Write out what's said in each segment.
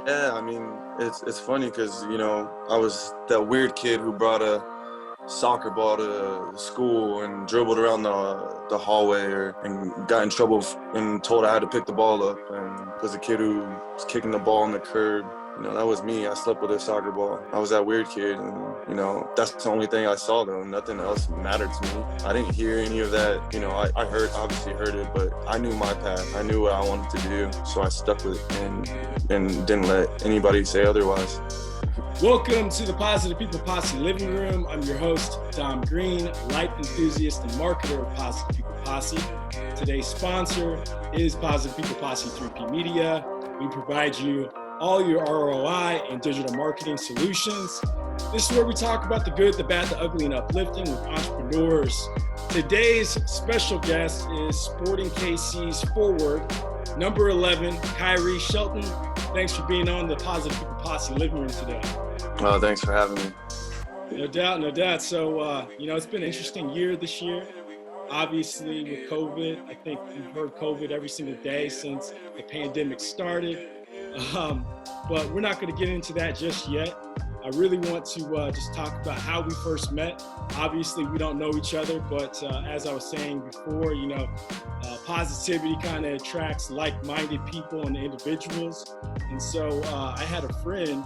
Yeah, I mean, it's funny because, I was that weird kid who brought a soccer ball to school and dribbled around the hallway and got in trouble and told I had to pick the ball up, and was a kid who was kicking the ball on the curb. That was me. I slept with a soccer ball. I was that weird kid, and that's the only thing I saw, though. Nothing else mattered to me. I didn't hear any of that. Obviously heard it, but I knew my path. I knew what I wanted to do, so I stuck with it and didn't let anybody say otherwise. Welcome to the Positive People Posse Living Room. I'm your host, Dom Green, life enthusiast and marketer of Positive People Posse. Today's sponsor is Positive People Posse 3P Media. We provide you all your ROI and digital marketing solutions. This is where we talk about the good, the bad, the ugly, and uplifting with entrepreneurs. Today's special guest is Sporting KC's forward, number 11, Kyrie Shelton. Thanks for being on the Positive People Posse Living Room today. Well, thanks for having me. No doubt. So, it's been an interesting year this year. Obviously, with COVID, I think we've heard COVID every single day since the pandemic started. But we're not going to get into that just yet. I really want to just talk about how we first met. Obviously, we don't know each other, but as I was saying before, positivity kind of attracts like-minded people and individuals. And so I had a friend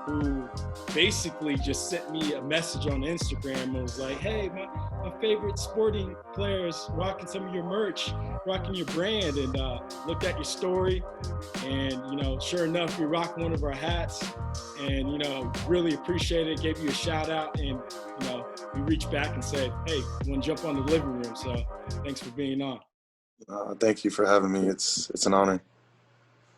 who basically just sent me a message on Instagram and was like, hey, my favorite sporting players rocking some of your merch, rocking your brand, and looked at your story. And, sure enough, you're rocking one of our hats, and, really appreciate it, gave you a shout out, and, we reached back and said, hey, you want to jump on the living room? So thanks for being on. Thank you for having me. It's an honor.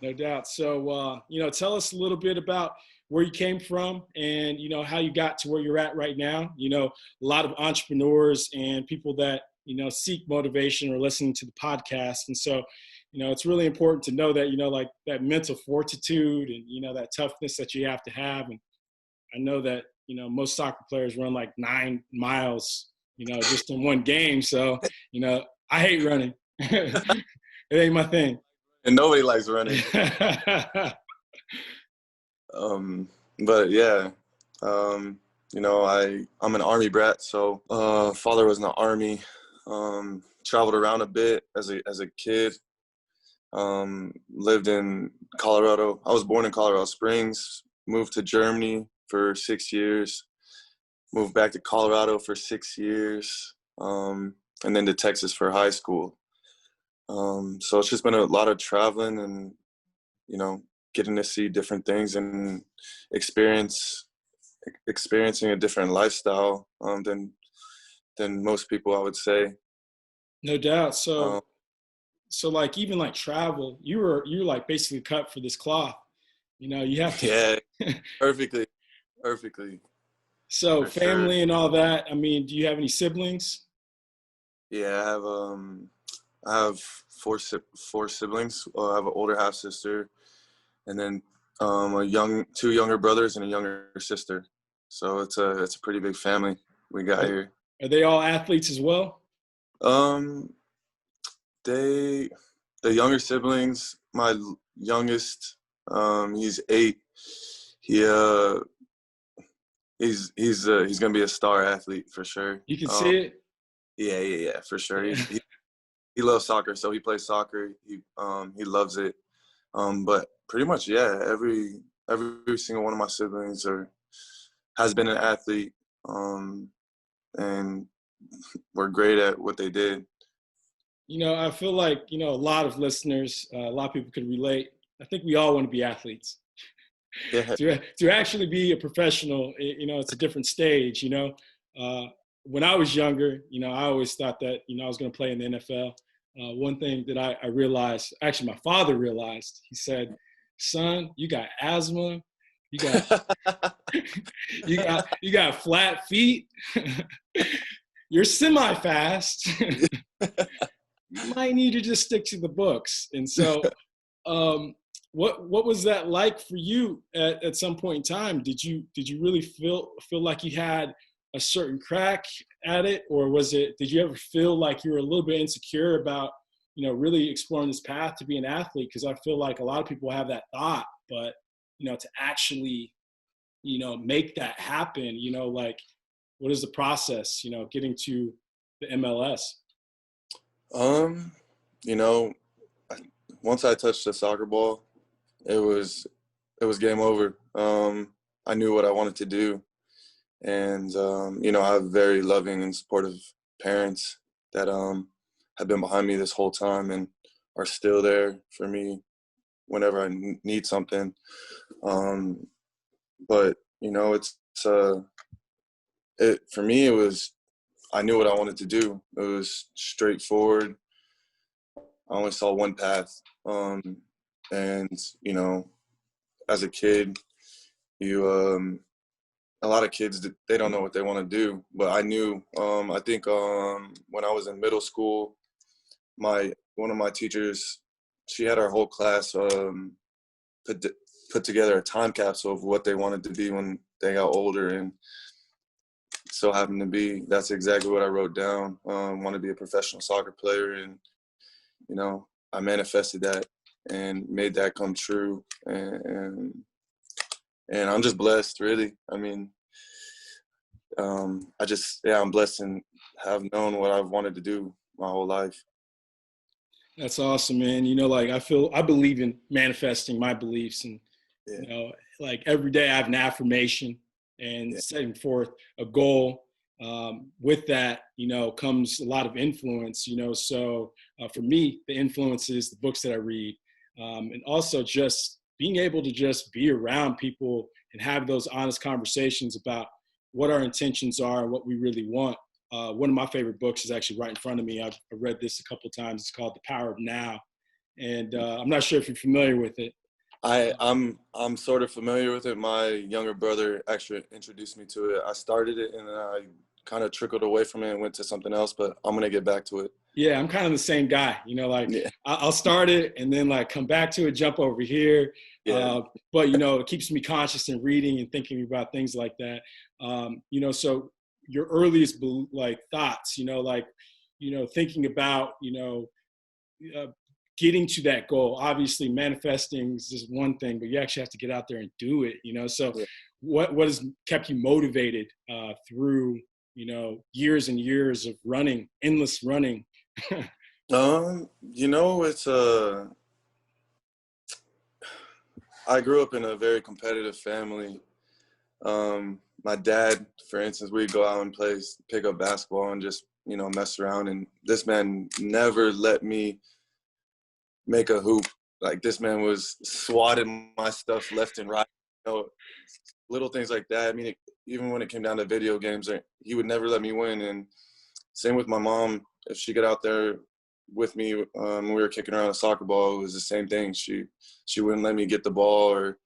No doubt. So, tell us a little bit about where you came from and, how you got to where you're at right now. A lot of entrepreneurs and people that, seek motivation or listening to the podcast. And so, it's really important to know that, like that mental fortitude and, that toughness that you have to have. And I know that, most soccer players run like 9 miles, just in one game. So, I hate running. It ain't my thing. And nobody likes running. But yeah, I'm an Army brat. So father was in the Army, traveled around a bit as a kid, lived in Colorado. I was born in Colorado Springs, moved to Germany for 6 years, moved back to Colorado for 6 years, and then to Texas for high school. So it's just been a lot of traveling and, getting to see different things and experiencing a different lifestyle than most people, I would say. No doubt. So like even like travel, you're like basically cut for this cloth. You have to. Yeah, perfectly. So for family sure. And all that. I mean, do you have any siblings? Yeah, I have four siblings. I have an older half sister, and then two younger brothers and a younger sister. So it's a pretty big family we got here. Are they all athletes as well? The younger siblings, my youngest, he's 8. He's gonna be a star athlete for sure. You can see it. Yeah, for sure. He loves soccer, so he plays soccer. He loves it. But pretty much, yeah, every single one of my siblings has been an athlete, and we're great at what they did. I feel like, a lot of listeners, a lot of people could relate. I think we all want to be athletes. Yeah. To actually be a professional, it's a different stage, When I was younger, I always thought that, I was going to play in the NFL. One thing that I realized, actually my father realized, he said, son, you got asthma, you got you got flat feet, you're semi-fast. You might need to just stick to the books. And so what was that like for you at some point in time? Did you really feel like you had a certain crack at it, or did you ever feel like you were a little bit insecure about, really exploring this path to be an athlete? Because I feel like a lot of people have that thought, but to actually, make that happen? Like, what is the process, getting to the MLS? You know, once I touched the soccer ball, it was game over. I knew what I wanted to do, and I have very loving and supportive parents that have been behind me this whole time and are still there for me whenever I need something. But it for me. It was I knew what I wanted to do. It was straightforward. I only saw one path, and as a kid, you a lot of kids they don't know what they want to do, but I knew. I think when I was in middle school, one of my teachers, she had our whole class put together a time capsule of what they wanted to be when they got older, and so happened to be that's exactly what I wrote down. Want to be a professional soccer player, and I manifested that and made that come true, and I'm just blessed, really. I mean, I'm blessed and have known what I've wanted to do my whole life. That's awesome, man. Like, I believe in manifesting my beliefs, and Yeah. like every day I have an affirmation and setting forth a goal. With that, comes a lot of influence. So for me, the influence is the books that I read, and also just being able to just be around people and have those honest conversations about what our intentions are and what we really want. One of my favorite books is actually right in front of me. I've read this a couple of times. It's called The Power of Now. And I'm not sure if you're familiar with it. I'm sort of familiar with it. My younger brother actually introduced me to it. I started it and then I kind of trickled away from it and went to something else, but I'm going to get back to it. Yeah, I'm kind of the same guy. I'll start it and then like come back to it, jump over here. Yeah. But, it keeps me conscious in reading and thinking about things like that. So your earliest thoughts, thinking about, getting to that goal. Obviously manifesting is just one thing, but you actually have to get out there and do it, So Yeah. what has kept you motivated through, years and years of running, endless running? It's I grew up in a very competitive family. My dad, for instance, we'd go out and pick up basketball and just, mess around. And this man never let me make a hoop. Like, this man was swatting my stuff left and right. Little things like that. I mean, even when it came down to video games, he would never let me win. And same with my mom. If she got out there with me when we were kicking around a soccer ball, it was the same thing. She wouldn't let me get the ball, or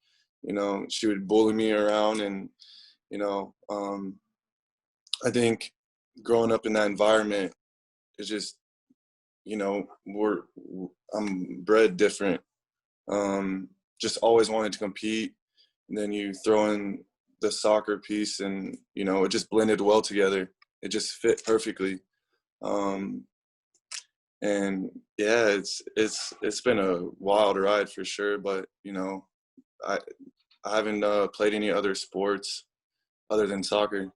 she would bully me around. And I think growing up in that environment is just I'm bred different. Just always wanted to compete, and then you throw in the soccer piece, and it just blended well together. It just fit perfectly. And yeah, it's been a wild ride for sure, but I haven't played any other sports other than soccer.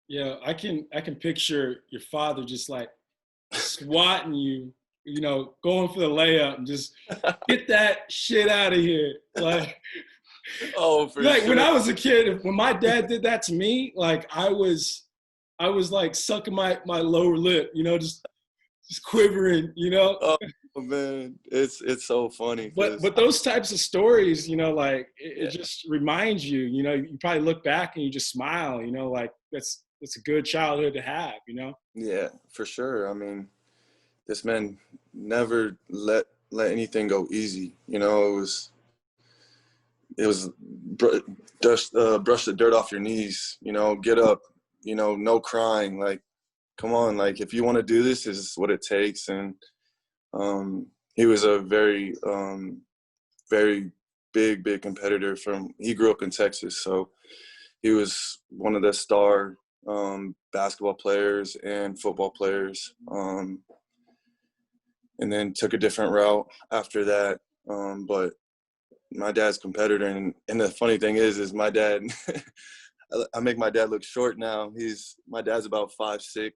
Yeah, I can picture your father just like swatting you, going for the layup and just get that shit out of here. Like, Oh, for like sure. when I was a kid, when my dad did that to me, like I was like sucking my lower lip, just quivering, Oh man, it's so funny. But those types of stories, like it just reminds you, you probably look back and you just smile, like that's a good childhood to have, Yeah, for sure. I mean, this man never let anything go easy. It was brush the dirt off your knees. Get up. No crying. Like, come on. Like, if you want to do this, this is what it takes. And he was a very very big competitor. He grew up in Texas, so he was one of the star basketball players and football players, and then took a different route after that. But my dad's competitor, and the funny thing is my dad. I make my dad look short now. My dad's about 5'6",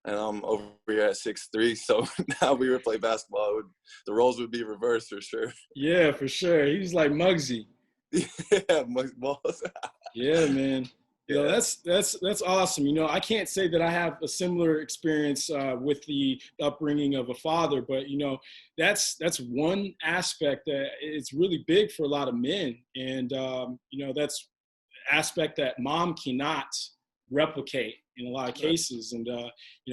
and I'm over here at 6'3". So now we would play basketball. The roles would be reversed for sure. Yeah, for sure. He's like Muggsy. Yeah, balls. Yeah, man. Yeah. That's awesome. I can't say that I have a similar experience with the upbringing of a father, but that's one aspect that it's really big for a lot of men, and that's aspect that mom cannot replicate in a lot of cases. And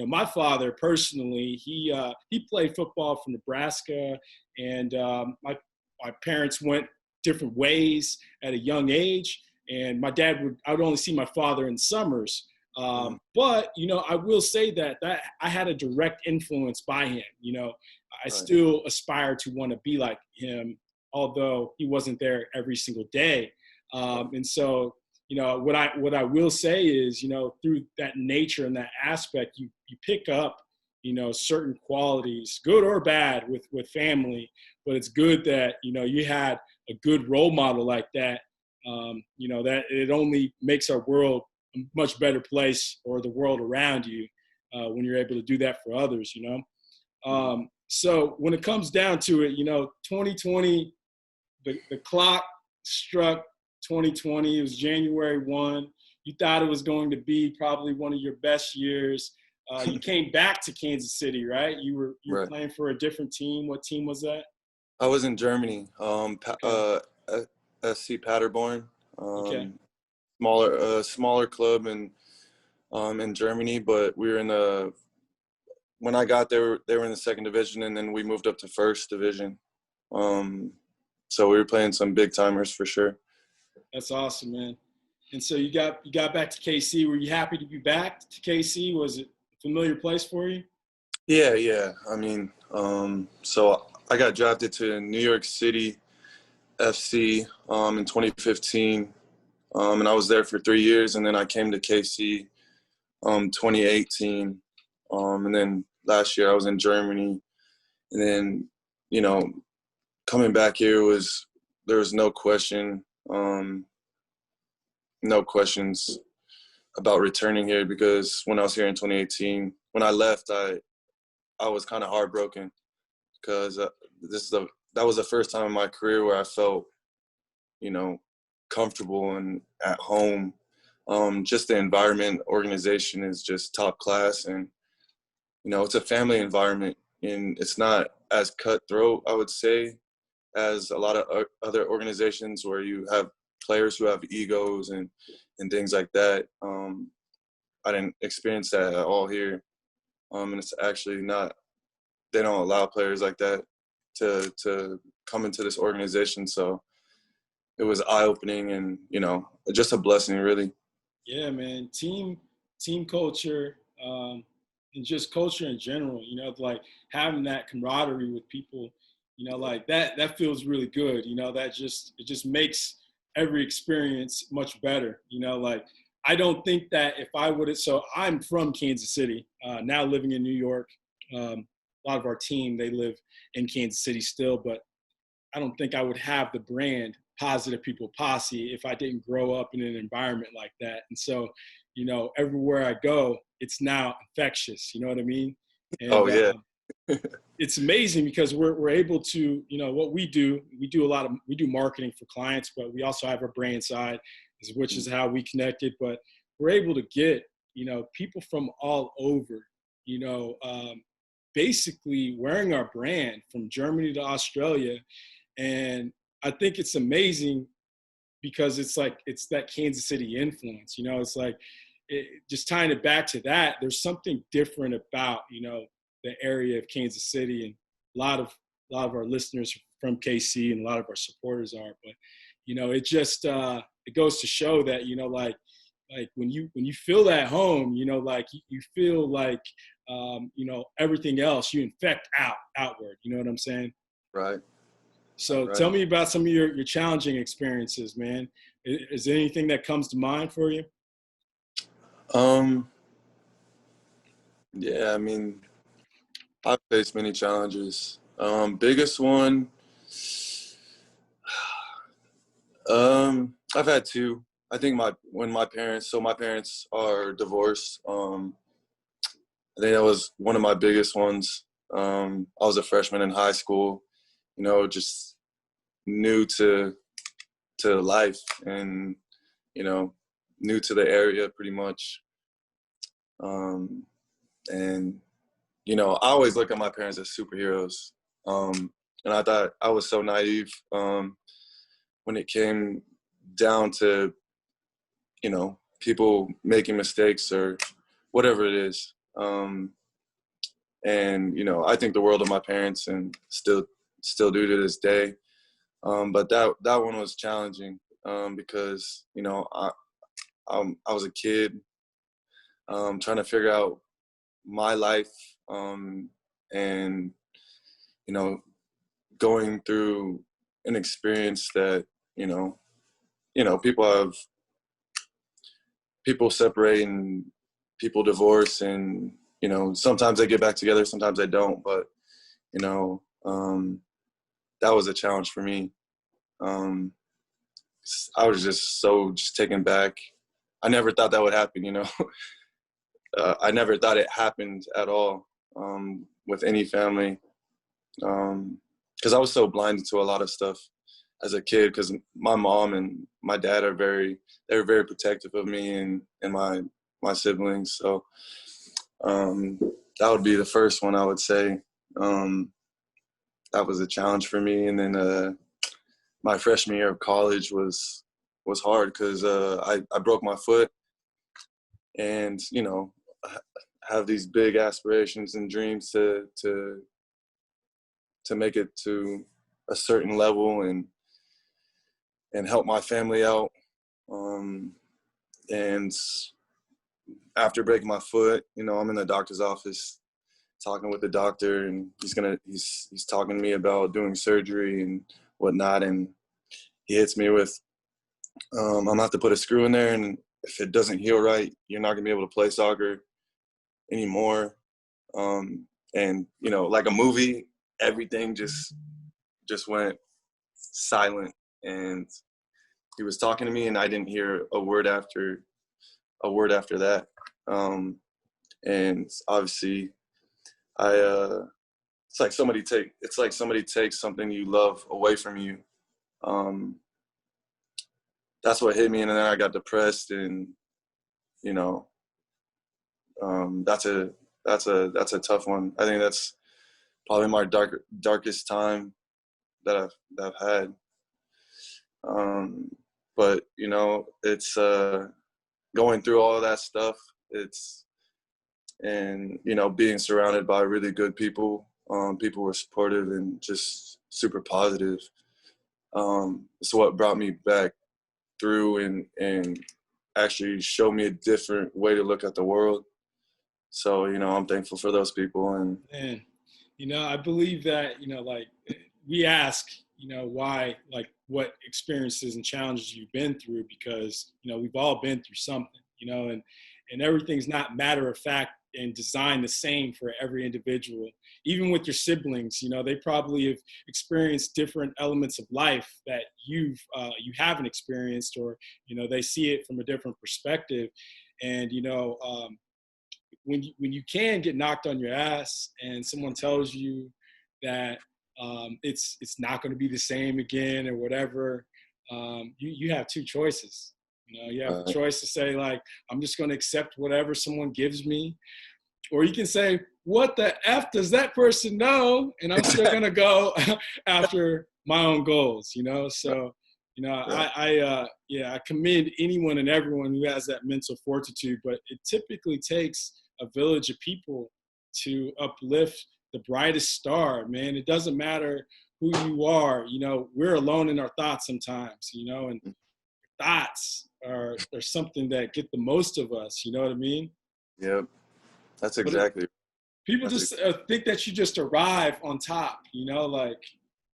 my father personally, he played football for Nebraska, and my parents went different ways at a young age. And my dad I would only see my father in summers. But I will say that I had a direct influence by him. I still aspire to want to be like him, although he wasn't there every single day. And so, what I will say is, through that nature and that aspect, you pick up, certain qualities, good or bad, with family. But it's good that you had a good role model like that. That it only makes our world a much better place, or the world around you, when you're able to do that for others. So when it comes down to it, 2020, the clock struck 2020. It was January 1. You thought it was going to be probably one of your best years. You came back to Kansas City, right? You were Right. playing for a different team. What team was that? I was in Germany, SC Paderborn, Okay. smaller club in Germany, but we were when I got there, they were in the second division, and then we moved up to first division. So we were playing some big timers for sure. That's awesome, man. And so you got back to KC. Were you happy to be back to KC? Was it a familiar place for you? Yeah. I mean, so I got drafted to New York City FC in 2015, and I was there for 3 years, and then I came to KC 2018, and then last year I was in Germany, and then coming back here there was no question, no questions about returning here, because when I was here in 2018, when I left, I was kind of heartbroken, because that was the first time in my career where I felt, comfortable and at home. Just the environment, organization is just top class, and it's a family environment, and it's not as cutthroat, I would say, as a lot of other organizations where you have players who have egos and things like that. I didn't experience that at all here, and it's actually not. They don't allow players like that to come into this organization. So it was eye-opening, and just a blessing, really. Yeah, man. Team culture, and just culture in general. Like having that camaraderie with people. Like that feels really good. It just makes every experience much better. Like I don't think that if I would have. So I'm from Kansas City, now living in New York. A lot of our team, they live in Kansas City still, but I don't think I would have the brand Positive People Posse if I didn't grow up in an environment like that. And so, everywhere I go, it's now infectious. You know what I mean? And, Oh yeah. It's amazing because we're able to, what we do marketing for clients, but we also have our brand side, which is how we connected. But we're able to get, people from all over, basically wearing our brand from Germany to Australia. And I think it's amazing because it's that Kansas City influence. It's like just tying it back to that. There's something different about the area of Kansas City, and a lot of our listeners are from KC, and a lot of our supporters are. But it just it goes to show that like when you feel at home, like you feel like everything else you infect outward. You know what I'm saying? Right. So Right. Tell me about some of your challenging experiences, man. Is there anything that comes to mind for you? Yeah, I mean, I've faced many challenges. Biggest one, I've had two. I think my parents are divorced. I think that was one of my biggest ones. I was a freshman in high school, just new to life and, new to the area pretty much. And, I always look at my parents as superheroes. And I thought I was so naive when it came down to, people making mistakes or whatever it is. And, I think the world of my parents and still do to this day. But that one was challenging because, I was a kid trying to figure out my life and, going through an experience that, people separate and people divorce and, sometimes they get back together, sometimes they don't. But, that was a challenge for me. I was just taken back. I never thought that would happen, I never thought it happened at all with any family because I was so blinded to a lot of stuff as a kid because my mom and my dad they were very protective of me and my siblings. So that would be the first one I would say. That was a challenge for me. And then my freshman year of college was hard because I broke my foot and, have these big aspirations and dreams to make it to a certain level and help my family out. And after breaking my foot, I'm in the doctor's office talking with the doctor, and he's talking to me about doing surgery and whatnot. And he hits me with, I'm gonna have to put a screw in there, and if it doesn't heal right, you're not gonna be able to play soccer anymore. And like a movie, everything just went silent, and he was talking to me and I didn't hear a word after that. And obviously it's like somebody takes something you love away from you. That's what hit me, and then I got depressed, and that's a tough one. I think that's probably my darkest time that I've had. But it's going through all of that stuff. And being surrounded by really good people. People were supportive and just super positive. It's what brought me back through and actually showed me a different way to look at the world. So, I'm thankful for those people. And I believe that, like we ask, why, like what experiences and challenges you've been through, because, we've all been through something, and everything's not matter of fact and designed the same for every individual. Even with your siblings, they probably have experienced different elements of life that you haven't experienced, or, they see it from a different perspective. And, when you can get knocked on your ass and someone tells you that it's not going to be the same again or whatever, you have two choices. You have a choice to say, like, I'm just going to accept whatever someone gives me, or you can say, what the F does that person know? And I'm still going to go after my own goals, So, I commend anyone and everyone who has that mental fortitude, but it typically takes a village of people to uplift the brightest star, man. It doesn't matter who you are, we're alone in our thoughts sometimes, and thoughts are something that get the most of us, you know what I mean? Yep, that's exactly. People just think that you just arrive on top, like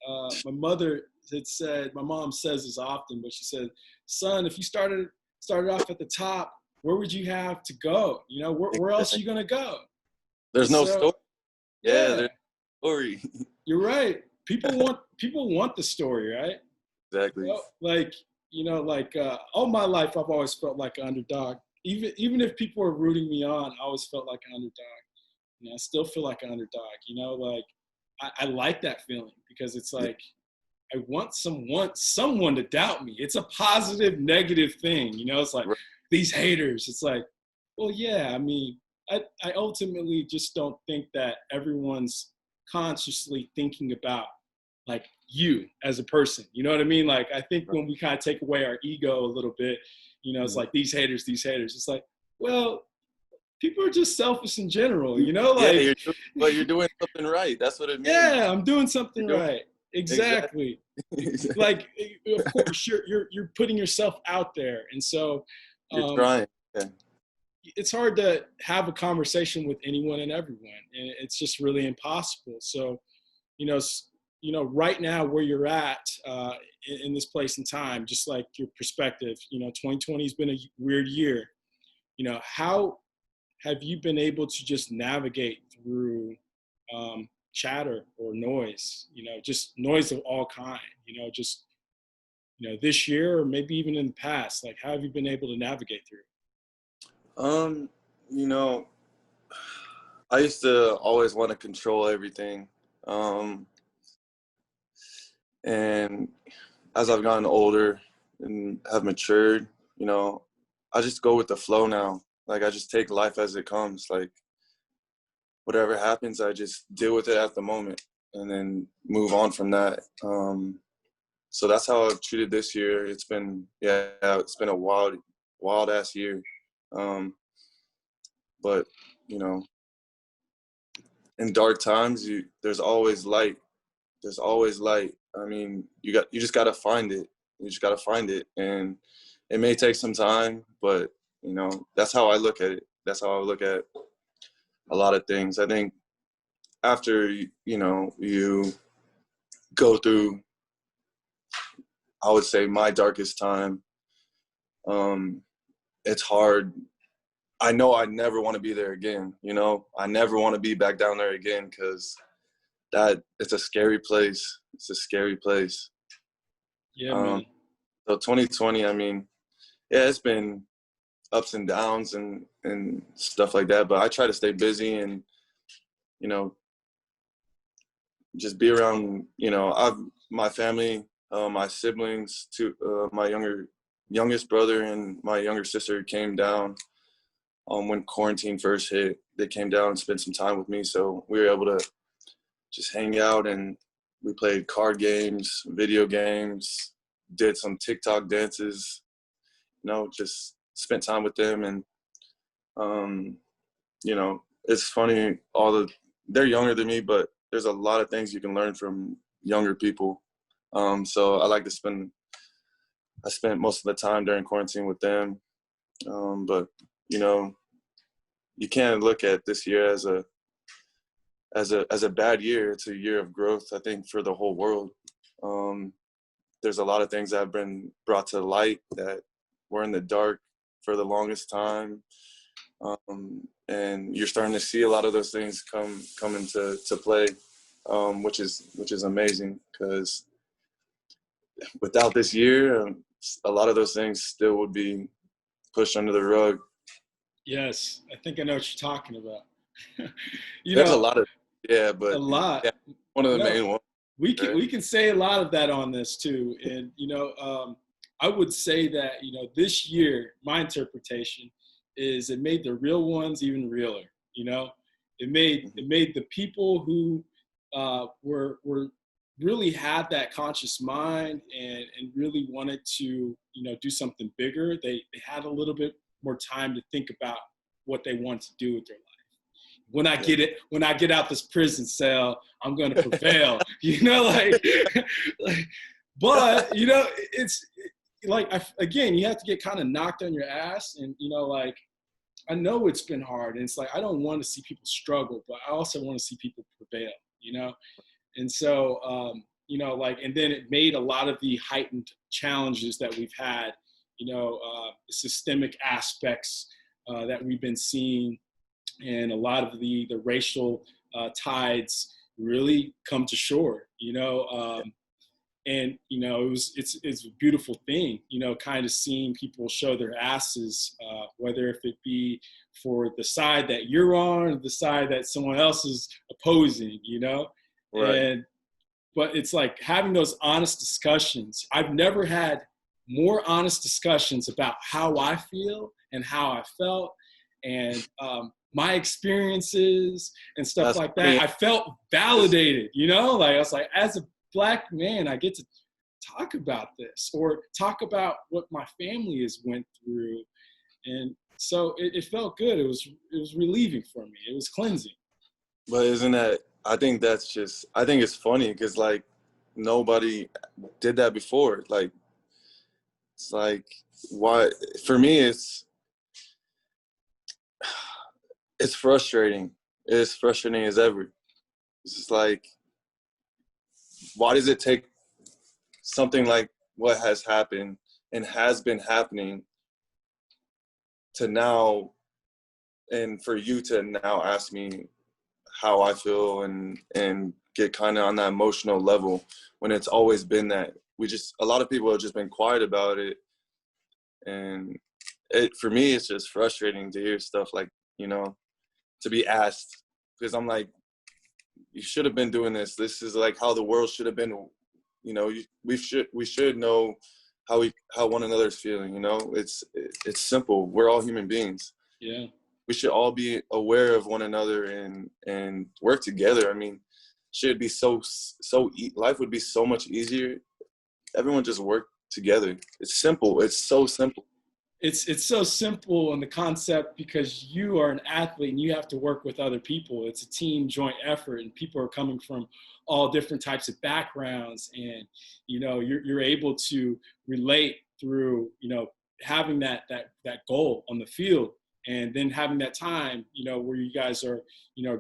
my mother had said, my mom says this often, but she said, son, if you started off at the top, where would you have to go? Where else are you going to go? There's no story. Yeah, there's no story. You're right. People want the story, right? Exactly. Like like all my life, I've always felt like an underdog. Even if people are rooting me on, I always felt like an underdog. I still feel like an underdog. Like I like that feeling because it's like I want someone to doubt me. It's a positive, negative thing. It's like these haters. It's like, well, yeah. I mean, I ultimately just don't think that everyone's consciously thinking about like you as a person. You know what I mean? Like I think when we kind of take away our ego a little bit, it's like these haters. It's like, well, people are just selfish in general, like but you're doing something right. That's what it means. Yeah, I'm doing something right. Exactly. Like, of course, you're putting yourself out there, and so you're trying. Yeah. It's hard to have a conversation with anyone and everyone, and it's just really impossible. So, right now where you're at in this place and time, just like your perspective, 2020 has been a weird year. How have you been able to just navigate through chatter or noise, just noise of all kind, this year or maybe even in the past? Like, how have you been able to navigate through? You know, I used to always want to control everything. And as I've gotten older and have matured, I just go with the flow now. Like, I just take life as it comes. Like, whatever happens, I just deal with it at the moment and then move on from that. So that's how I've treated this year. It's been a wild ass year. But, in dark times, there's always light. There's always light. I mean, you just got to find it. You just got to find it. And it may take some time, but, that's how I look at it. That's how I look at a lot of things. I think after, you go through, I would say, my darkest time, it's hard. I know I never want to be there again. I never want to be back down there again because it's a scary place. It's a scary place. Yeah, man. So 2020, I mean, yeah, it's been ups and downs and stuff like that. But I try to stay busy and, just be around, my family, my siblings, my youngest brother and my younger sister came down when quarantine first hit. They came down and spent some time with me. So we were able to just hang out, and we played card games, video games, did some TikTok dances, just spent time with them. And, it's funny, they're younger than me, but there's a lot of things you can learn from younger people. So I spent most of the time during quarantine with them. But, you can't look at this year as a bad year. It's a year of growth, I think, for the whole world. There's a lot of things that have been brought to light that were in the dark for the longest time. And you're starting to see a lot of those things come into play, which is amazing, because without this year, a lot of those things still would be pushed under the rug. Yes, I think I know what you're talking about. There's a lot of, but a lot. Yeah, one of the main ones. We can say a lot of that on this too, and I would say that this year, my interpretation is it made the real ones even realer. It made the people who were really had that conscious mind and really wanted to do something bigger. They had a little bit more time to think about what they want to do with their life. When I get out this prison cell, I'm going to prevail. But it's like again, you have to get kind of knocked on your ass, and I know it's been hard, and it's like I don't want to see people struggle, but I also want to see people prevail. And so and then it made a lot of the heightened challenges that we've had, systemic aspects that we've been seeing, and a lot of the racial tides really come to shore. And it's a beautiful thing, kind of seeing people show their asses, whether if it be for the side that you're on or the side that someone else is opposing, Right. and but it's like having those honest discussions. I've never had more honest discussions about how I feel and how I felt, and my experiences and stuff That's like funny. that. I felt validated, like I was like, as a Black man, I get to talk about this or talk about what my family has went through. And so it felt good. It was relieving for me. It was cleansing. But isn't that, I think I think it's funny because like nobody did that before. Like, it's like, why, for me, it's frustrating. It's frustrating as ever. It's just like, why does it take something like what has happened and has been happening to now, and for you to now ask me how I feel and get kind of on that emotional level when it's always been that a lot of people have just been quiet about it. And for me, it's just frustrating to hear stuff like, to be asked, because I'm like, you should have been doing this. This is like how the world should have been. We should know how one another's feeling. It's simple. We're all human beings. Yeah. We should all be aware of one another and work together. I mean, should be life would be so much easier. Everyone just work together. It's simple. It's so simple. It's so simple in the concept because you are an athlete and you have to work with other people. It's a team joint effort, and people are coming from all different types of backgrounds, and you're able to relate through having that goal on the field, and then having that time where you guys are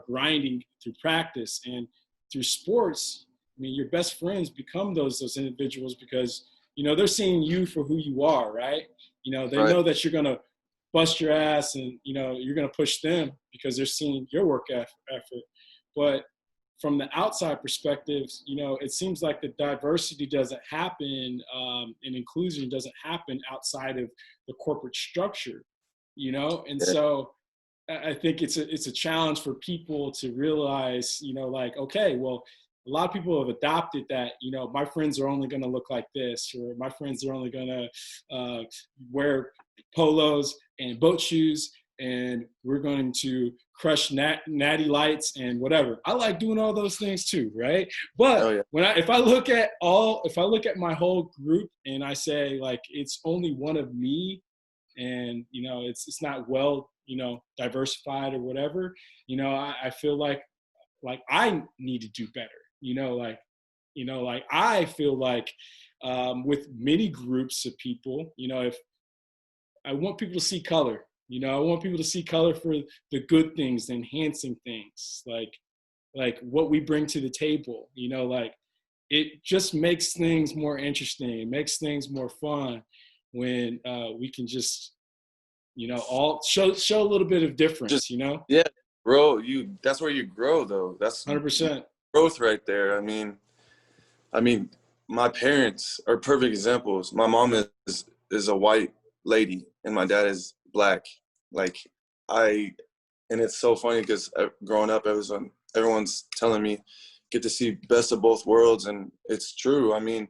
grinding through practice and through sports. I mean, your best friends become those individuals because they're seeing you for who you are, right? They Right. know that you're going to bust your ass and, you're going to push them because they're seeing your work effort. But from the outside perspective, it seems like the diversity doesn't happen and inclusion doesn't happen outside of the corporate structure, And Yeah. so I think it's a challenge for people to realize, like, okay, well, a lot of people have adopted that, my friends are only going to look like this, or my friends are only going to wear polos and boat shoes, and we're going to crush natty lights and whatever. I like doing all those things too, right? But Oh yeah. if I look at my whole group and I say like it's only one of me, and it's not well diversified or whatever, I feel like I need to do better. Like I feel like with many groups of people, if I want people to see color, I want people to see color for the good things, the enhancing things, like what we bring to the table, like it just makes things more interesting. It makes things more fun when we can just, all show a little bit of Just, difference, yeah, bro, that's where you grow though. That's 100%. growth right there. I mean, my parents are perfect examples. My mom is a white lady and my dad is Black. Like and it's so funny because growing up, everyone's telling me get to see best of both worlds, and it's true. I mean,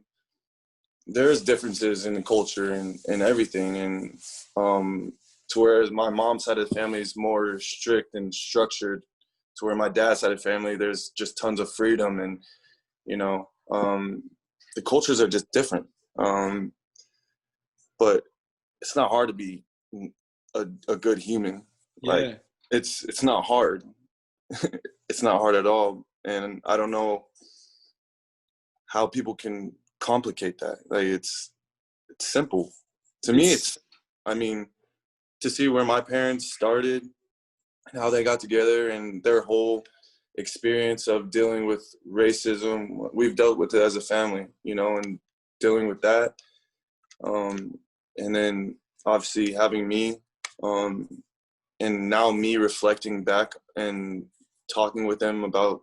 there's differences in the culture and everything, and to whereas my mom's side of the family is more strict and structured, to where my dad's side of the family there's just tons of freedom, and you know the cultures are just different. But it's not hard to be a good human. Like Yeah. it's not hard. It's not hard at all, and I don't know how people can complicate that. Like it's simple. To me, It's it's, I mean, to see where my parents started, how they got together, and their whole experience of dealing with racism. We've dealt with it as a family, and dealing with that. And then obviously having me, and now me reflecting back and talking with them about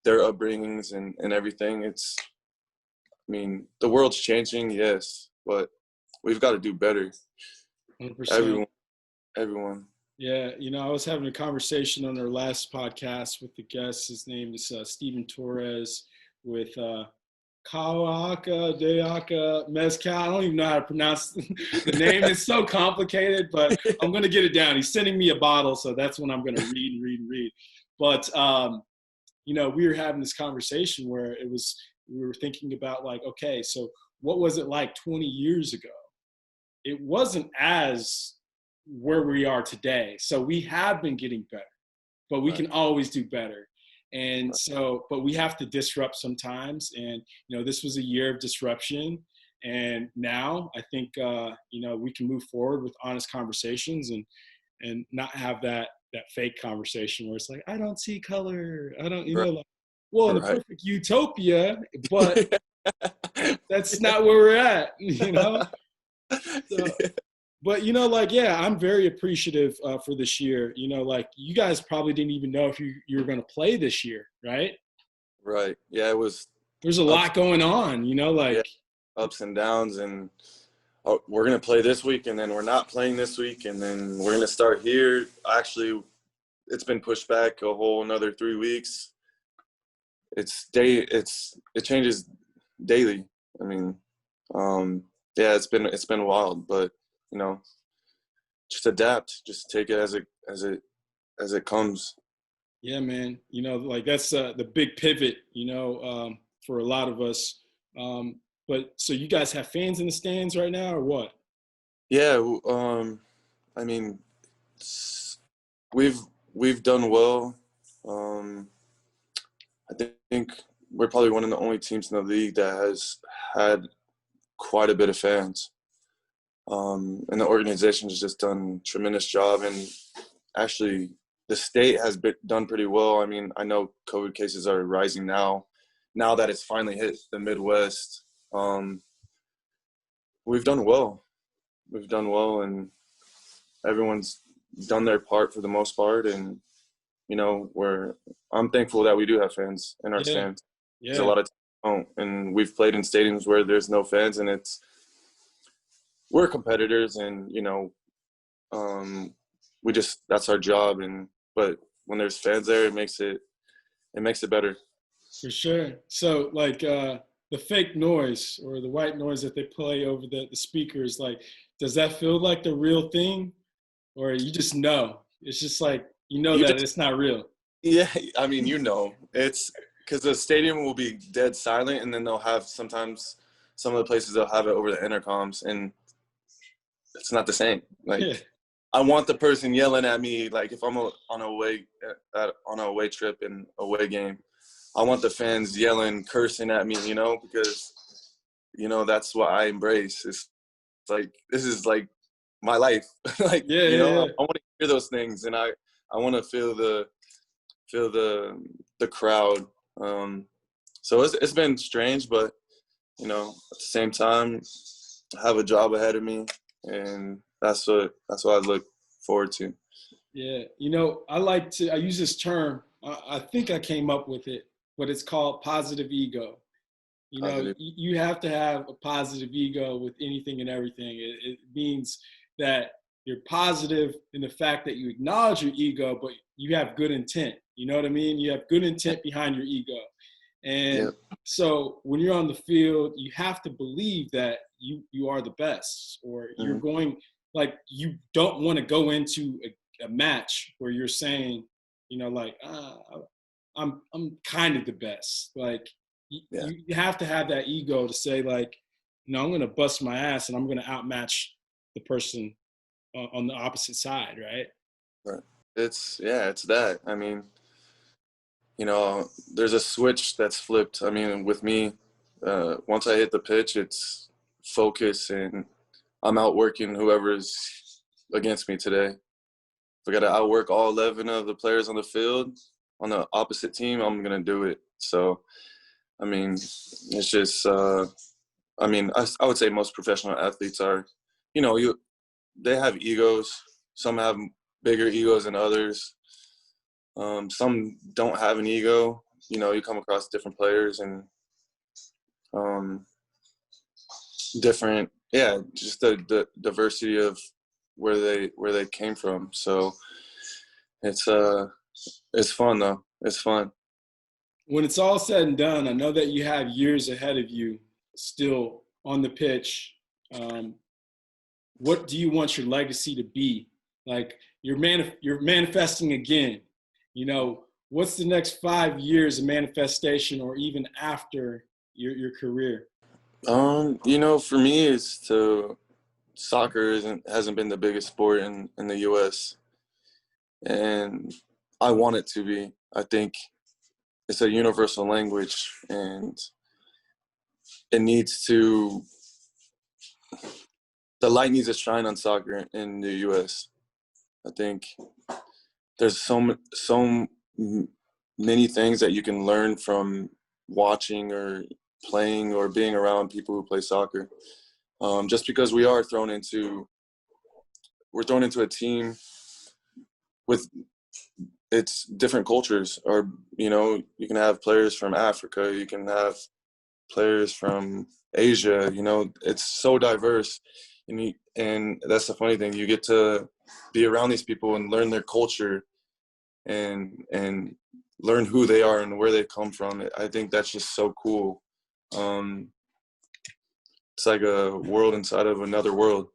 their upbringings and everything. I mean, the world's changing, yes, but we've got to do better. 100%. Everyone. Yeah, I was having a conversation on our last podcast with the guest. His name is Stephen Torres with Kawaka Deaka Mezcal. I don't even know how to pronounce the name. It's so complicated, but I'm going to get it down. He's sending me a bottle, so that's when I'm going to read. But, we were having this conversation where we were thinking about like, okay, so what was it like 20 years ago? It wasn't as where we are today. So we have been getting better, but we can always do better. And so, but we have to disrupt sometimes. And, this was a year of disruption. And now I think, we can move forward with honest conversations and not have that fake conversation where it's like, I don't see color. I don't, like, well, in a perfect utopia, but that's not where we're at, So, but, I'm very appreciative for this year. Like you guys probably didn't even know if you were going to play this year, right? Right. Yeah, it was. There's a lot going on, ups and downs. And we're going to play this week, and then we're not playing this week, and then we're going to start here. Actually, it's been pushed back a whole another 3 weeks. It changes daily. I mean, it's been wild, but just adapt, just take it as it comes. Yeah, man. Like that's the big pivot, for a lot of us. But so you guys have fans in the stands right now or what? Yeah. I mean, we've done well. I think we're probably one of the only teams in the league that has had quite a bit of fans. And the organization has just done a tremendous job. And actually, the state has done pretty well. I mean, I know COVID cases are rising now that it's finally hit the Midwest. We've done well. And everyone's done their part for the most part. And, I'm thankful that we do have fans in our stands. Yeah. There's a lot of teams don't. And we've played in stadiums where there's no fans, and we're competitors, and that's our job. But when there's fans there, it makes it better. For sure. So like the fake noise or the white noise that they play over the speakers, like, does that feel like the real thing, or you just know? It's just like that it's not real. Yeah, I mean, it's because the stadium will be dead silent, and then they'll have sometimes some of the places they'll have it over the intercoms, and it's not the same. Like, I want the person yelling at me, like if I'm on a away trip and away game, I want the fans yelling, cursing at me, because that's what I embrace. It's like, this is like my life. Like, I want to hear those things, and I want to feel the crowd. So it's been strange, but at the same time, I have a job ahead of me, and that's what I look forward to. Yeah, I use this term. I think I came up with it, but it's called positive ego. You have to have a positive ego with anything and everything. It means that you're positive in the fact that you acknowledge your ego, but you have good intent. You know what I mean? You have good intent behind your ego. And so when you're on the field, you have to believe that you are the best, or you're going, like, you don't want to go into a match where you're saying, I'm kind of the best. Like, you have to have that ego to say, like, I'm going to bust my ass and I'm going to outmatch the person on the opposite side, right? Right. It's that. I mean, there's a switch that's flipped. I mean, with me, once I hit the pitch, it's focus, and I'm outworking whoever's against me today. If I got to outwork all 11 of the players on the field on the opposite team, I'm going to do it. So, I mean, it's just, I would say most professional athletes are, they have egos. Some have bigger egos than others. Some don't have an ego. You come across different players, and different, yeah, just the diversity of where they came from. So it's fun though. It's fun. When it's all said and done, I know that you have years ahead of you still on the pitch. What do you want your legacy to be? Like you're manifesting again. You know, what's the next 5 years of manifestation, or even after your career? For me, soccer hasn't been the biggest sport in the U.S. and I want it to be. I think it's a universal language, and it needs to. The light needs to shine on soccer in the U.S. I think there's so many things that you can learn from watching or playing or being around people who play soccer. Just because we're thrown into a team with its different cultures, or you can have players from Africa, you can have players from Asia. It's so diverse, and that's the funny thing. You get to be around these people and learn their culture, and learn who they are and where they come from. I think that's just so cool. It's like a world inside of another world,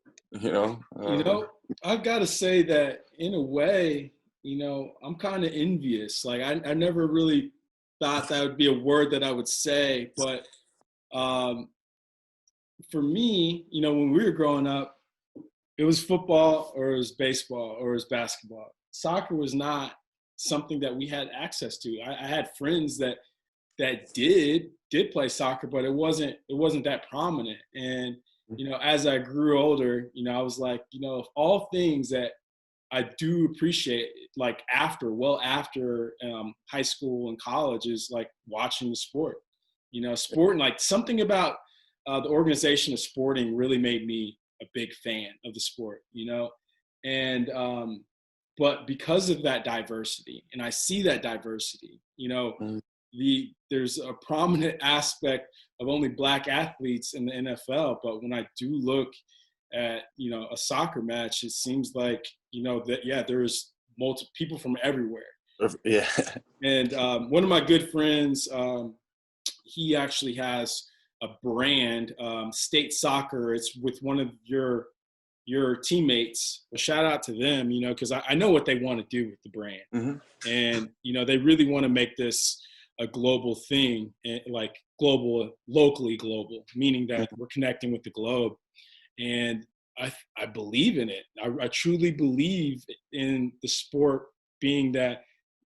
I've got to say that in a way, I'm kind of envious. Like I never really thought that would be a word that I would say, but for me, when we were growing up, it was football or it was baseball or it was basketball. Soccer was not something that we had access to. I had friends that did play soccer, but it wasn't that prominent. And as I grew older, I was like, of all things that I do appreciate, like after high school and college, is like watching the sport. Sport, and like something about the organization of sporting really made me a big fan of the sport. And but because of that diversity, and I see that diversity, there's a prominent aspect of only Black athletes in the NFL. But when I do look at, a soccer match, it seems like, there's multiple people from everywhere. Yeah. And one of my good friends, he actually has a brand, State Soccer. It's with one of your teammates. A shout out to them, because I know what they want to do with the brand. Mm-hmm. And, they really want to make this a global thing, like locally global, meaning that we're connecting with the globe. And I believe in it. I truly believe in the sport being that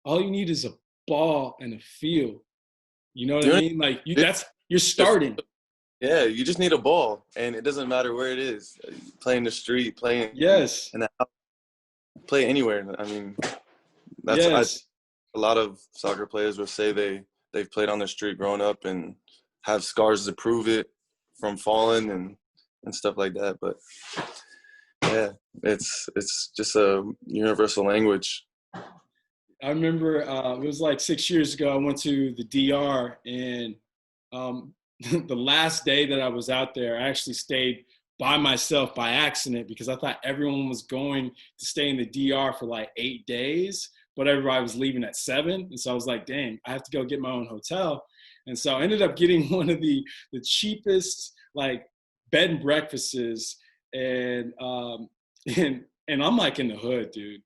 all you need is a ball and a field. You know what I mean? Like you're starting. Yeah, you just need a ball, and it doesn't matter where it is. Play in the street, play in the house, play anywhere. I mean, that's a lot of soccer players will say they've played on the street growing up and have scars to prove it from falling and stuff like that. But yeah, it's just a universal language. I remember it was like 6 years ago. I went to the DR, and the last day that I was out there, I actually stayed by myself by accident because I thought everyone was going to stay in the DR for like 8 days, but everybody was leaving at 7. And so I was like, dang, I have to go get my own hotel. And so I ended up getting one of the cheapest like bed and breakfasts, and I'm like in the hood, dude.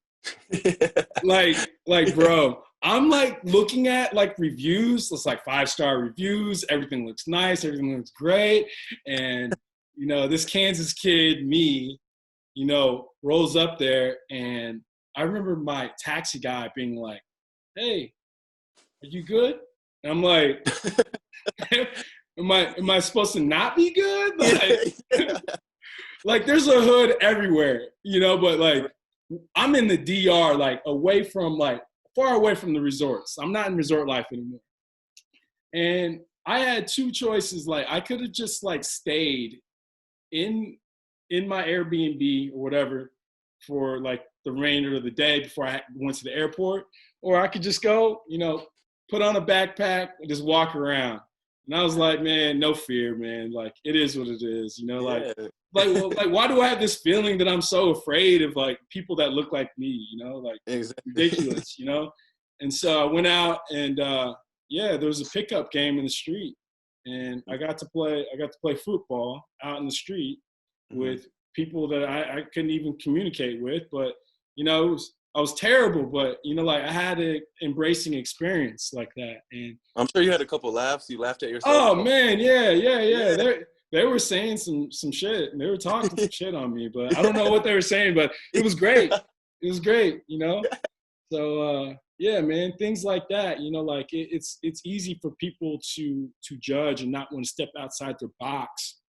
like bro, I'm like looking at like reviews. It's like 5-star reviews. Everything looks nice. Everything looks great. And, this Kansas kid, me, rolls up there. And I remember my taxi guy being like, hey, are you good? And I'm like, am I supposed to not be good? Like, like there's a hood everywhere, but like I'm in the DR, like far away from the resorts. I'm not in resort life anymore. And I had 2 choices. Like I could have just like stayed in my Airbnb or whatever for like the remainder of the day before I went to the airport, or I could just go, put on a backpack and just walk around. And I was like, man, no fear, man. Like, it is what it is, you know, Yeah, well, like, why do I have this feeling that I'm so afraid of like people that look like me, you know, like exactly. ridiculous, you know? And so I went out and, yeah, there was a pickup game in the street and I got to play football out in the street Hmm. with people that I couldn't even communicate with, but you know, I was terrible, but you know, like I had an embracing experience like that. And I'm sure you had a couple laughs. You laughed at yourself a oh couple. man, yeah, yeah, yeah. Yeah. They were saying some shit and they were talking some shit on me, but I don't know what they were saying, but it was great. It was great, you know? So yeah, man, things like that, you know, like it's easy for people to judge and not want to step outside their box.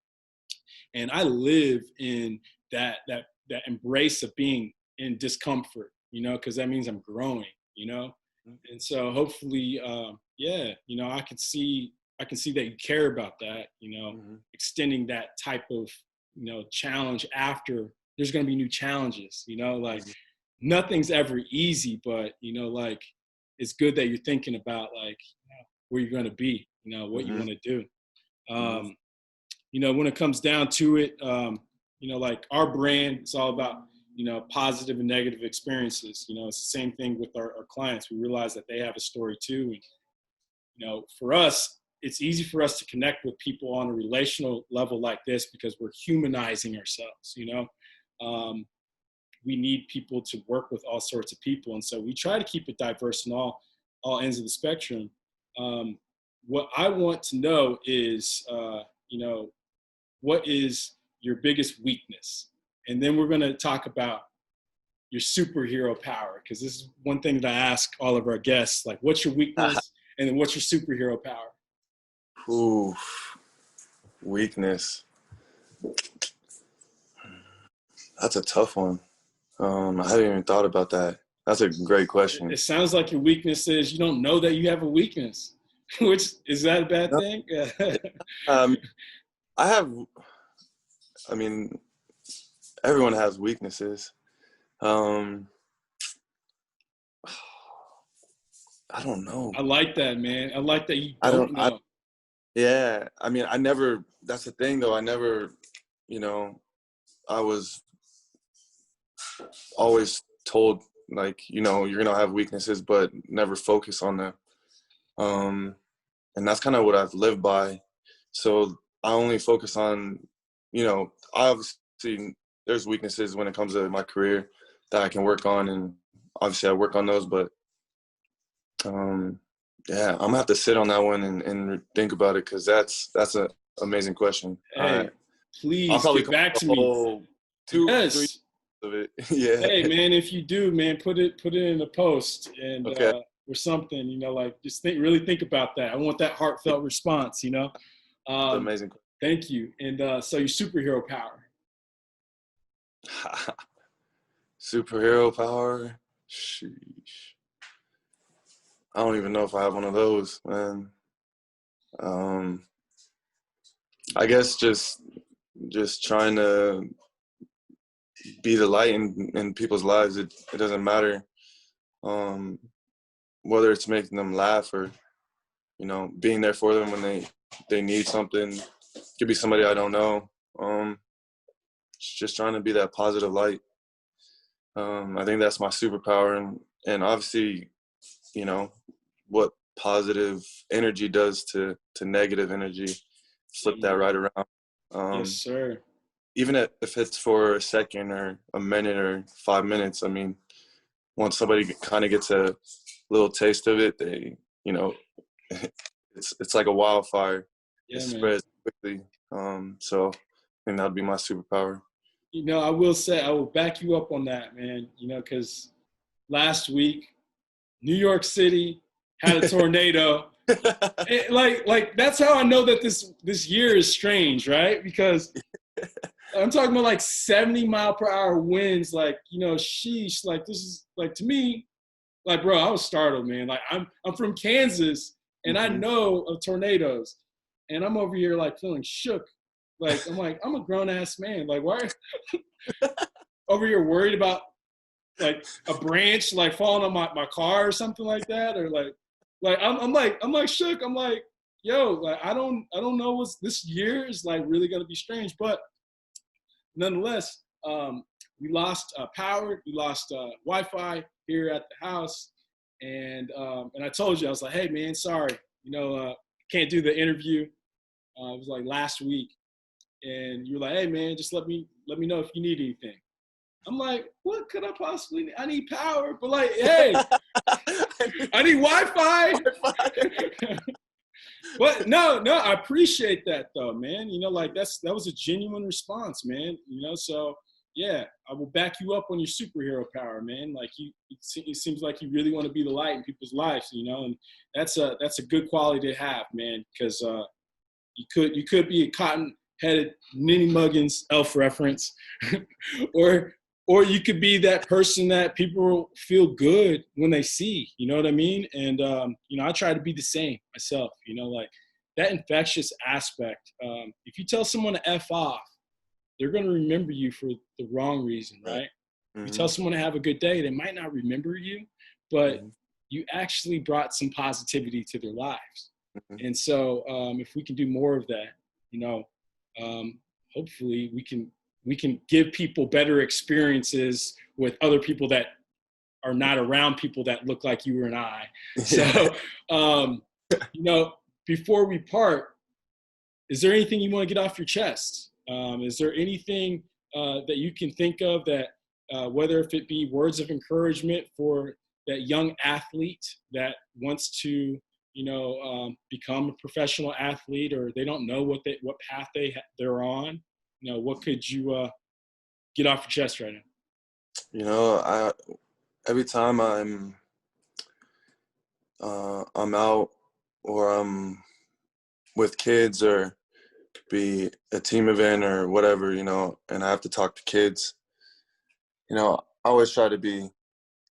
And I live in that embrace of being in discomfort, you know, because that means I'm growing, you know. And so hopefully, yeah, you know, I can see that you care about that, you know, Hmm. extending that type of, you know, challenge after there's going to be new challenges, you know, like Hmm. nothing's ever easy, but you know, like it's good that you're thinking about like you know, where you're going to be, you know, what you Hmm. want to do. Hmm. Um, you know, when it comes down to it, you know, like our brand, it's all about, you know, positive and negative experiences. You know, it's the same thing with our clients. We realize that they have a story too. And, you know, for us, it's easy for us to connect with people on a relational level like this because we're humanizing ourselves, you know. We need people to work with all sorts of people. And so we try to keep it diverse in all ends of the spectrum. Um, what I want to know is, you know, what is your biggest weakness? And then we're going to talk about your superhero power, because this is one thing that I ask all of our guests, like, what's your weakness? And then what's your superhero power? Ooh, weakness. That's a tough one. I haven't even thought about that. That's a great question. It sounds like your weakness is you don't know that you have a weakness, which is that a bad No, thing? um, I have. I mean, everyone has weaknesses. Um, I don't know. I like that, man. I like that you I don't. don't know. Yeah. I mean, I never. That's the thing, though. I never. You know, I was always told like, you're gonna have weaknesses, but never focus on them. Um, and that's kind of what I've lived by. So I only focus on, obviously there's weaknesses when it comes to my career that I can work on, and obviously I work on those. But um, yeah, I'm gonna have to sit on that one and think about it, because that's an amazing question. Hey, I'll please probably get come up back with to a me. whole 2-3 Yes. of it. Yeah. Hey, man, if you do, man, put it in a post and Okay. or something, you know, like just really think about that. I want that heartfelt response, you know. It's Um, amazing. thank you. And so your superhero power. Superhero power. Sheesh. I don't even know if I have one of those, man. Um, I guess just trying to be the light in people's lives. It doesn't matter um, whether it's making them laugh or being there for them when they need something. It could be somebody I don't know. Just trying to be that positive light. I think that's my superpower, and obviously, you know what positive energy does to negative energy. Flip that right around. Yes, Um, sir. Even if it's for a second or a minute or 5 minutes. I mean, once somebody kind of gets a little taste of it, they, it's like a wildfire. It Yeah, man. spreads quickly. So I think that'd be my superpower. You know, I will say I will back you up on that, man. You know, because last week New York City had a tornado. Like that's how I know that this year is strange, right? Because I'm talking about like 70-mile-per-hour winds. Like, you know, sheesh. Like this is like to me, like bro, I was startled, man. Like I'm from Kansas and I Hmm. know of tornadoes, and I'm over here like feeling shook. Like I'm a grown ass man. Like why over here worried about like a branch like falling on my car or something like that, or like I'm like shook. I'm like, yo, like I don't know what's this year is like really gonna be strange, but nonetheless, we lost power, we lost Wi-Fi here at the house, and I told you I was like, hey man, sorry, can't do the interview. It was like last week, and you're like, hey man, just let me know if you need anything. I'm like, what could I possibly need? I need power, but like, hey, I need Wi-Fi. But no, I appreciate that though, man. Like that was a genuine response, man. So yeah, I will back you up on your superhero power, man. Like it seems like you really want to be the light in people's lives, and that's a good quality to have, man. Because you could be a cotton-headed Ninny Muggins elf reference, or you could be that person that people feel good when they see. You know what I mean? And I try to be the same myself. Like that infectious aspect. If you tell someone to F off, they're going to remember you for the wrong reason, right? Mm-hmm. If you tell someone to have a good day, they might not remember you, but you actually brought some positivity to their lives. Mm-hmm. And so if we can do more of that, hopefully we can give people better experiences with other people that are not around people that look like you and I. So, before we part, is there anything you want to get off your chest? Is there anything that you can think of that, whether if it be words of encouragement for that young athlete that wants to, become a professional athlete, or they don't know what path they're on? What could you get off your chest right now? Every time I'm out or I'm with kids or be a team event or whatever, and I have to talk to kids, I always try to be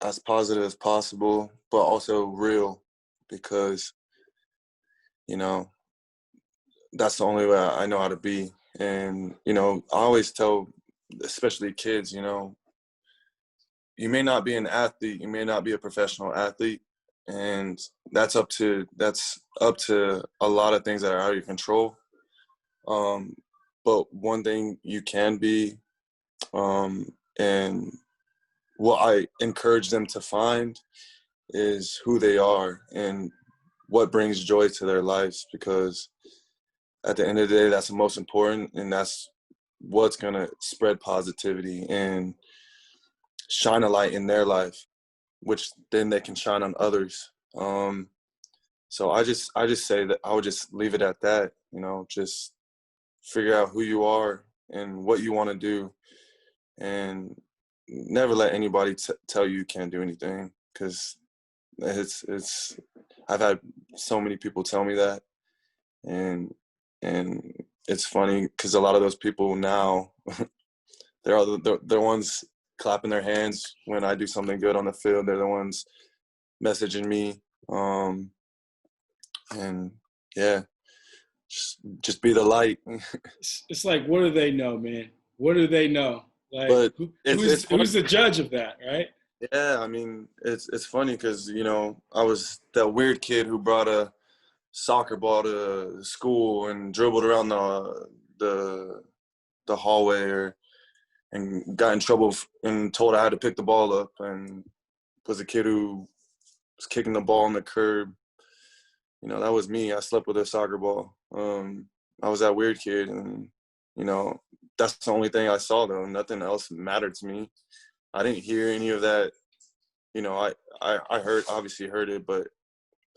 as positive as possible, but also real, because, that's the only way I know how to be. And, I always tell, especially kids, you may not be an athlete, you may not be a professional athlete, and that's up to a lot of things that are out of your control. But one thing you can be, and what I encourage them to find is who they are and what brings joy to their lives, because at the end of the day, that's the most important, and that's what's going to spread positivity and shine a light in their life, which then they can shine on others. So I just say that I would just leave it at that, just figure out who you are and what you want to do, and never let anybody tell you can't do anything, because I've had so many people tell me that, and it's funny because a lot of those people now they're the ones clapping their hands when I do something good on the field. They're the ones messaging me, and yeah, just be the light. It's like, what do they know, man? What do they know? Like, who's the judge of that, right? Yeah, I mean, it's funny because, I was that weird kid who brought a soccer ball to school and dribbled around the hallway and got in trouble and told I had to pick the ball up, and was a kid who was kicking the ball on the curb. That was me. I slept with a soccer ball. I was that weird kid, and, that's the only thing I saw, though. Nothing else mattered to me. I didn't hear any of that. I obviously heard it, but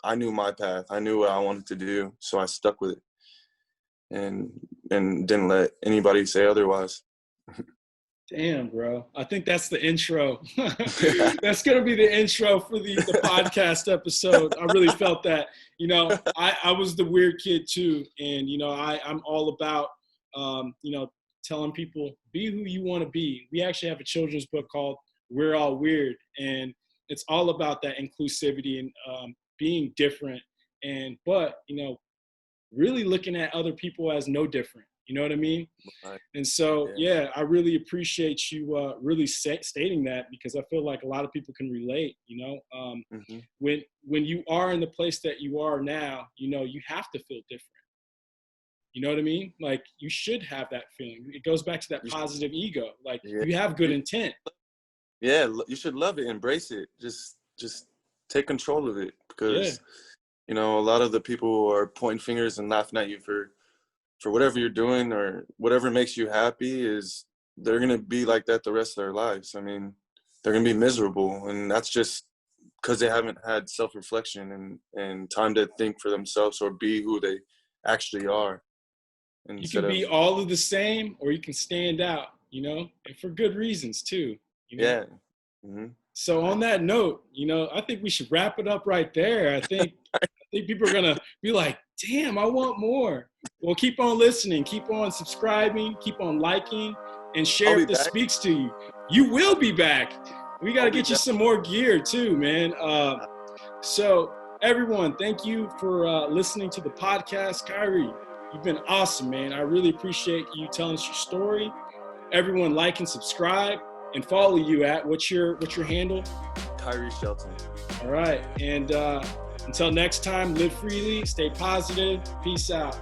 I knew my path. I knew what I wanted to do, so I stuck with it and didn't let anybody say otherwise. Damn, bro. I think that's the intro. That's going to be the intro for the podcast episode. I really felt that. I was the weird kid too. And, I'm all about, telling people, be who you want to be. We actually have a children's book called We're All Weird. And it's all about that inclusivity and being different. But, really looking at other people as no different. You know what I mean? Right. And so, yeah, I really appreciate you really stating that, because I feel like a lot of people can relate, you know. Mm-hmm. When you are in the place that you are now, you know, you have to feel different. You know what I mean? Like, you should have that feeling. It goes back to that positive ego. Like, you have good intent. Yeah, you should love it, embrace it. Just take control of it, because you know, a lot of the people are pointing fingers and laughing at you for whatever you're doing or whatever makes you happy. Is they're gonna be like that the rest of their lives. I mean, they're gonna be miserable, and that's just because they haven't had self-reflection and time to think for themselves or be who they actually are. You can be all of the same, or you can stand out, you know, and for good reasons too, you know? Yeah. Mm-hmm. So on that note, you know, I think we should wrap it up right there. I think people are gonna be like, damn, I want more. Well, keep on listening, keep on subscribing, keep on liking, and share if this speaks to you. You will be back. We gotta get you some more gear too, man. So everyone, thank you for listening to the podcast. Kyrie, you've been awesome, man. I really appreciate you telling us your story. Everyone, like and subscribe and follow you at what's your handle? Kyrie Shelton. All right. And until next time, live freely, stay positive. Peace out.